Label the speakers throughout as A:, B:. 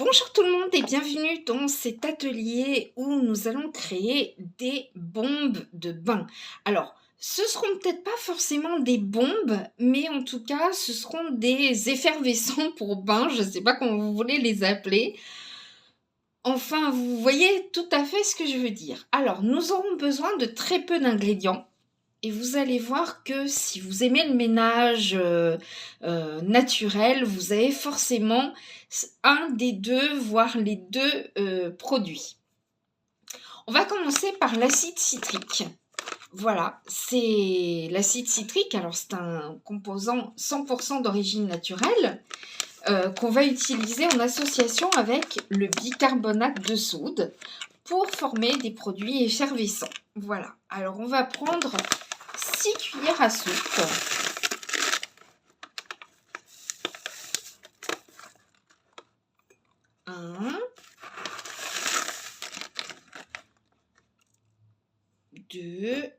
A: Bonjour tout le monde et bienvenue dans cet atelier où nous allons créer des bombes de bain. Alors, ce seront peut-être pas forcément des bombes, mais en tout cas, ce seront des effervescents pour bain. Je ne sais pas comment vous voulez les appeler. Enfin, vous voyez tout à fait ce que je veux dire. Alors, nous aurons besoin de très peu d'ingrédients. Et vous allez voir que si vous aimez le ménage naturel, vous avez forcément un des deux, voire les deux produits. On va commencer par l'acide citrique. Voilà, c'est l'acide citrique. Alors, c'est un composant 100% d'origine naturelle qu'on va utiliser en association avec le bicarbonate de soude pour former des produits effervescents. Voilà, alors on va prendre 6 cuillères à soupe. Un, deux,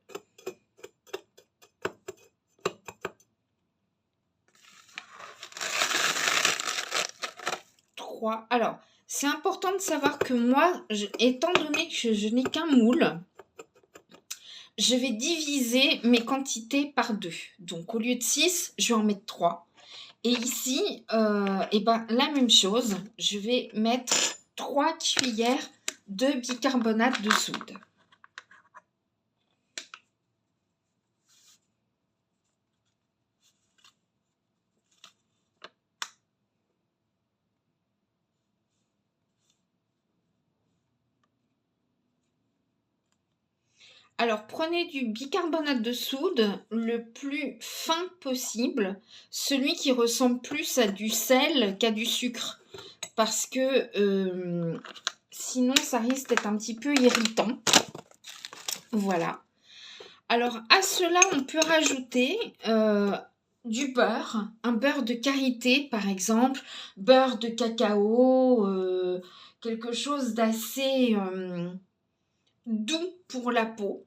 A: trois. Alors, c'est important de savoir que moi, étant donné que je n'ai qu'un moule, je vais diviser mes quantités par 2. Donc, au lieu de 6, je vais en mettre 3. Et ici, la même chose, je vais mettre 3 cuillères de bicarbonate de soude. Alors, prenez du bicarbonate de soude le plus fin possible, celui qui ressemble plus à du sel qu'à du sucre, parce que sinon ça risque d'être un petit peu irritant. Voilà. Alors, à cela, on peut rajouter du beurre, un beurre de karité par exemple, beurre de cacao, quelque chose d'assez doux pour la peau.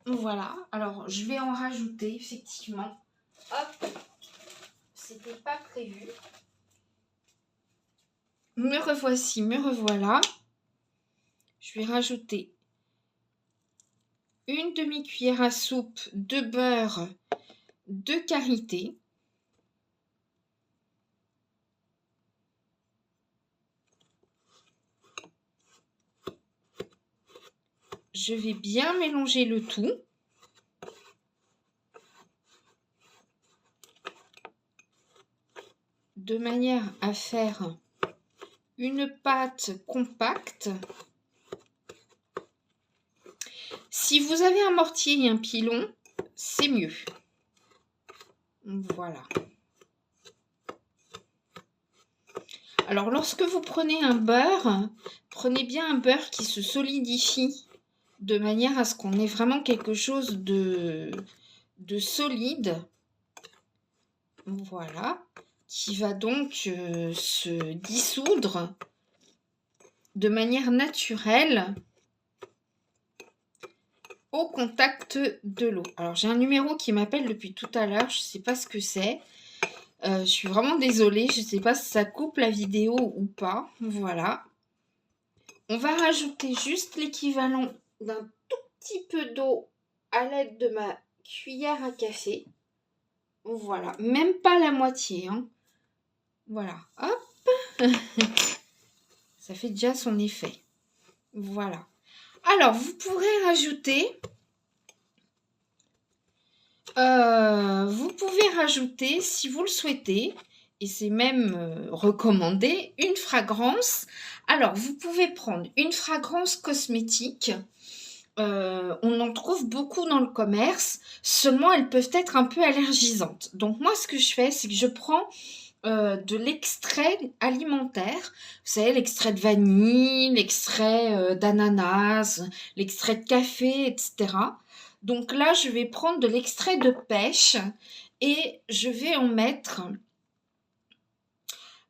A: Voilà, alors je vais en rajouter effectivement. Hop, c'était pas prévu. Me revoici, me revoilà. Je vais rajouter une demi-cuillère à soupe de beurre de karité. Je vais bien mélanger le tout. De manière à faire une pâte compacte. Si vous avez un mortier et un pilon, c'est mieux. Voilà. Alors, lorsque vous prenez un beurre, prenez bien un beurre qui se solidifie de manière à ce qu'on ait vraiment quelque chose de solide. Voilà. Qui va donc se dissoudre de manière naturelle au contact de l'eau. Alors, j'ai un numéro qui m'appelle depuis tout à l'heure. Je ne sais pas ce que c'est. Je suis vraiment désolée. Je ne sais pas si ça coupe la vidéo ou pas. Voilà. On va rajouter juste l'équivalent d'un tout petit peu d'eau à l'aide de ma cuillère à café. Voilà. Même pas la moitié. Hein. Voilà. Hop. Ça fait déjà son effet. Voilà. Alors, vous pourrez rajouter... si vous le souhaitez, et c'est même recommandé, une fragrance. Alors, vous pouvez prendre une fragrance cosmétique. On en trouve beaucoup dans le commerce, seulement elles peuvent être un peu allergisantes. Donc moi, ce que je fais, c'est que je prends de l'extrait alimentaire. Vous savez, l'extrait de vanille, l'extrait d'ananas, l'extrait de café, etc. Donc là, je vais prendre de l'extrait de pêche et je vais en mettre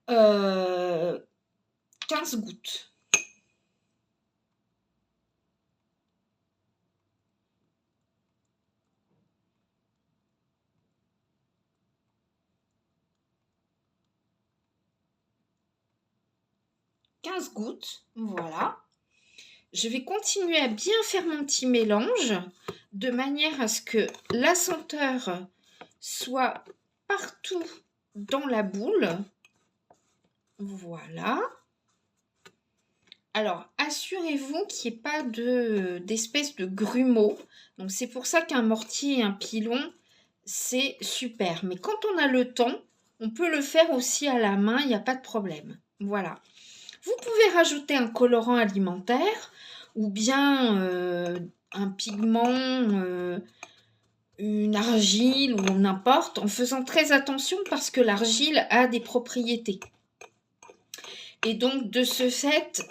A: 15 gouttes. 15 gouttes, voilà. Je vais continuer à bien faire mon petit mélange de manière à ce que la senteur soit partout dans la boule. Voilà. Alors, assurez-vous qu'il n'y ait pas d'espèce de grumeaux. Donc, c'est pour ça qu'un mortier et un pilon, c'est super. Mais quand on a le temps, on peut le faire aussi à la main, il n'y a pas de problème. Voilà. Vous pouvez rajouter un colorant alimentaire ou bien un pigment, une argile ou n'importe, en faisant très attention parce que l'argile a des propriétés. Et donc, de ce fait,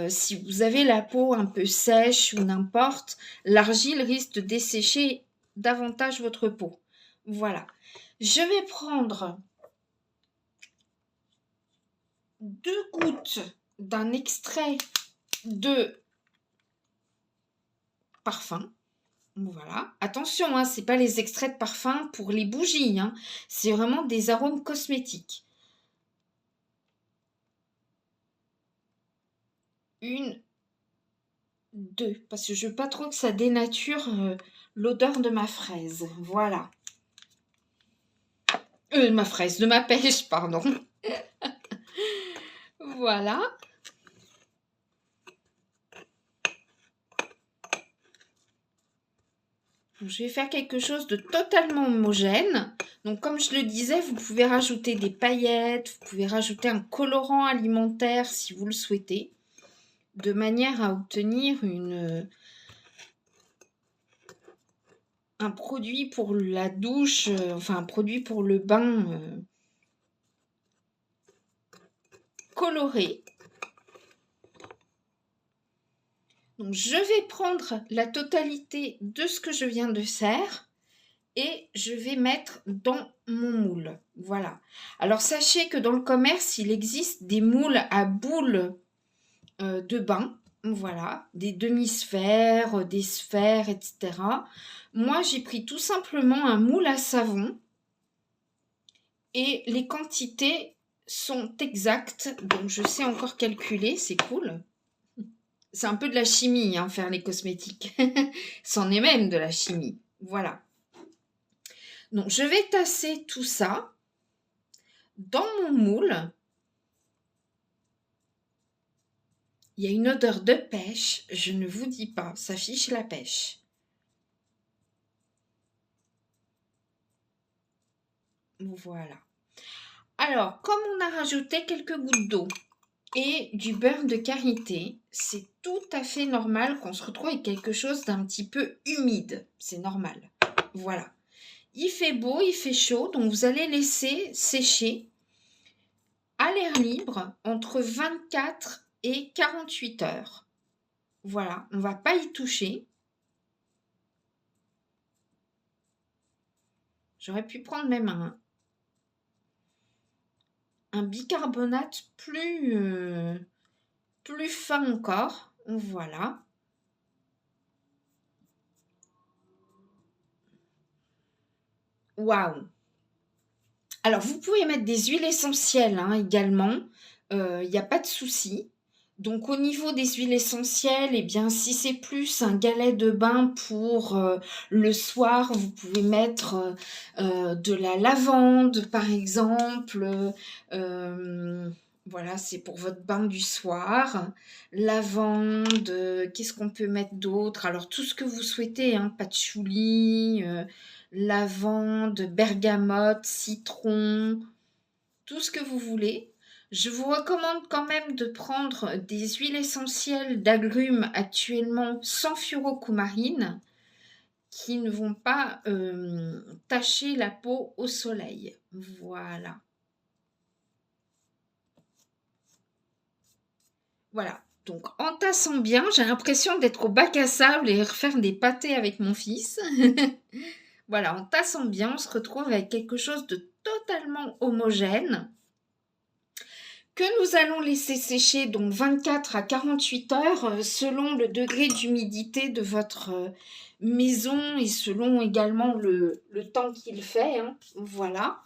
A: si vous avez la peau un peu sèche ou n'importe, l'argile risque de dessécher davantage votre peau. Voilà. Je vais prendre 2 gouttes d'un extrait de parfum. Voilà. Attention, hein, ce n'est pas les extraits de parfum pour les bougies. Hein. C'est vraiment des arômes cosmétiques. 1, 2, parce que je veux pas trop que ça dénature l'odeur de ma fraise. Voilà. Ma fraise, de ma pêche, pardon. Voilà. Je vais faire quelque chose de totalement homogène. Donc, comme je le disais, vous pouvez rajouter des paillettes, vous pouvez rajouter un colorant alimentaire si vous le souhaitez, de manière à obtenir un produit pour la douche, enfin un produit pour le bain coloré. Donc, je vais prendre la totalité de ce que je viens de faire et je vais mettre dans mon moule. Voilà. Alors, sachez que dans le commerce, il existe des moules à boules de bain. Voilà, des demi-sphères, des sphères, etc. Moi, j'ai pris tout simplement un moule à savon et les quantités sont exactes. Donc, je sais encore calculer, c'est cool. C'est un peu de la chimie, hein, faire les cosmétiques. C'en est même de la chimie. Voilà. Donc, je vais tasser tout ça dans mon moule. Il y a une odeur de pêche, je ne vous dis pas, ça fiche la pêche. Voilà. Alors, comme on a rajouté quelques gouttes d'eau et du beurre de karité, c'est tout à fait normal qu'on se retrouve avec quelque chose d'un petit peu humide. C'est normal. Voilà. Il fait beau, il fait chaud, donc vous allez laisser sécher à l'air libre entre 24 et 48 heures. Voilà, on ne va pas y toucher. J'aurais pu prendre même un bicarbonate plus fin encore. Voilà. Waouh! Alors, vous pouvez mettre des huiles essentielles hein, également. Il n'y a pas de souci. Donc, au niveau des huiles essentielles, eh bien, si c'est plus un galet de bain pour le soir, vous pouvez mettre de la lavande, par exemple. Voilà, c'est pour votre bain du soir. Lavande, qu'est-ce qu'on peut mettre d'autre? Alors, tout ce que vous souhaitez, hein, patchouli, lavande, bergamote, citron, tout ce que vous voulez. Je vous recommande quand même de prendre des huiles essentielles d'agrumes actuellement sans furocumarine qui ne vont pas tacher la peau au soleil. Voilà. Voilà. Donc, en tassant bien, j'ai l'impression d'être au bac à sable et refaire des pâtés avec mon fils. Voilà, en tassant bien, on se retrouve avec quelque chose de totalement homogène que nous allons laisser sécher donc 24 à 48 heures selon le degré d'humidité de votre maison et selon également le temps qu'il fait. Hein. Voilà.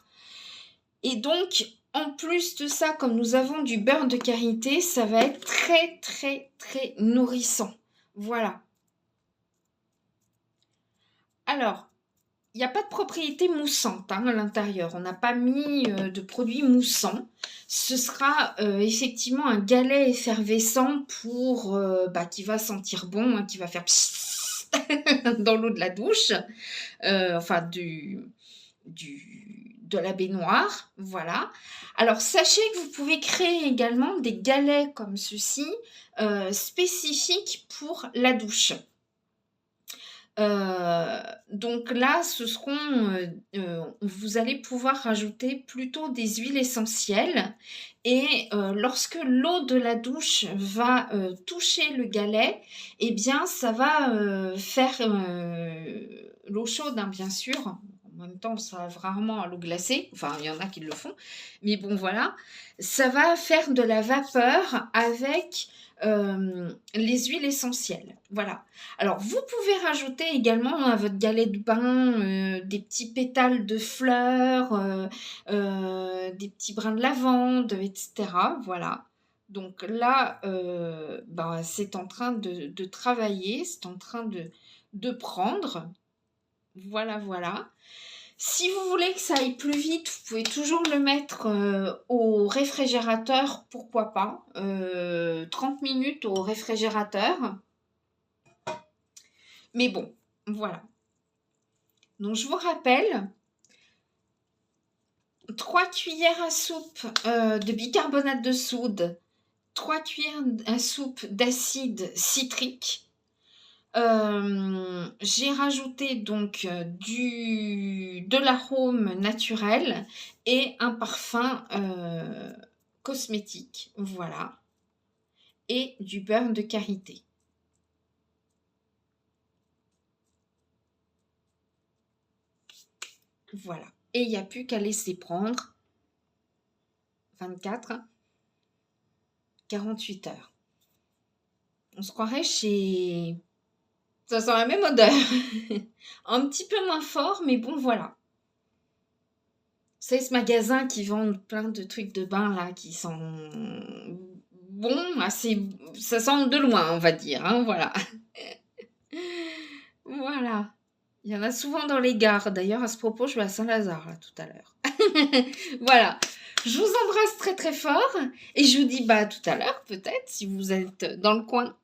A: Et donc, En plus de ça, comme nous avons du beurre de karité, ça va être très, très, très nourrissant. Voilà. Alors, il n'y a pas de propriété moussante à l'intérieur. On n'a pas mis de produits moussants. Ce sera effectivement un galet effervescent pour qui va sentir bon, hein, qui va faire psst dans l'eau de la douche, enfin de la baignoire. Voilà. Alors, sachez que vous pouvez créer également des galets comme ceci, spécifiques pour la douche. Donc là, vous allez pouvoir rajouter plutôt des huiles essentielles et lorsque l'eau de la douche va toucher le galet, eh bien ça va faire l'eau chaude, hein, bien sûr. En même temps, ça va rarement à l'eau glacée. Enfin, il y en a qui le font. Mais bon, voilà. Ça va faire de la vapeur avec les huiles essentielles. Voilà. Alors, vous pouvez rajouter également à votre galet de bain des petits pétales de fleurs, des petits brins de lavande, etc. Voilà. Donc là, c'est en train de travailler, c'est en train de prendre. Voilà, voilà. Si vous voulez que ça aille plus vite, vous pouvez toujours le mettre au réfrigérateur, pourquoi pas. 30 minutes au réfrigérateur. Mais bon, voilà. Donc, je vous rappelle, 3 cuillères à soupe de bicarbonate de soude, 3 cuillères à soupe d'acide citrique. J'ai rajouté donc de l'arôme naturel et un parfum cosmétique, voilà, et du beurre de karité. Voilà. Et il n'y a plus qu'à laisser prendre 24, 48 heures. On se croirait chez... Ça sent la même odeur. Un petit peu moins fort, mais bon, voilà. C'est ce magasin qui vend plein de trucs de bain, là, qui sont bons, assez... Ça sent de loin, on va dire, hein, voilà. Voilà. Il y en a souvent dans les gares. D'ailleurs, à ce propos, je vais à Saint-Lazare, là, tout à l'heure. Voilà. Je vous embrasse très, très fort. Et je vous dis, tout à l'heure, peut-être, si vous êtes dans le coin.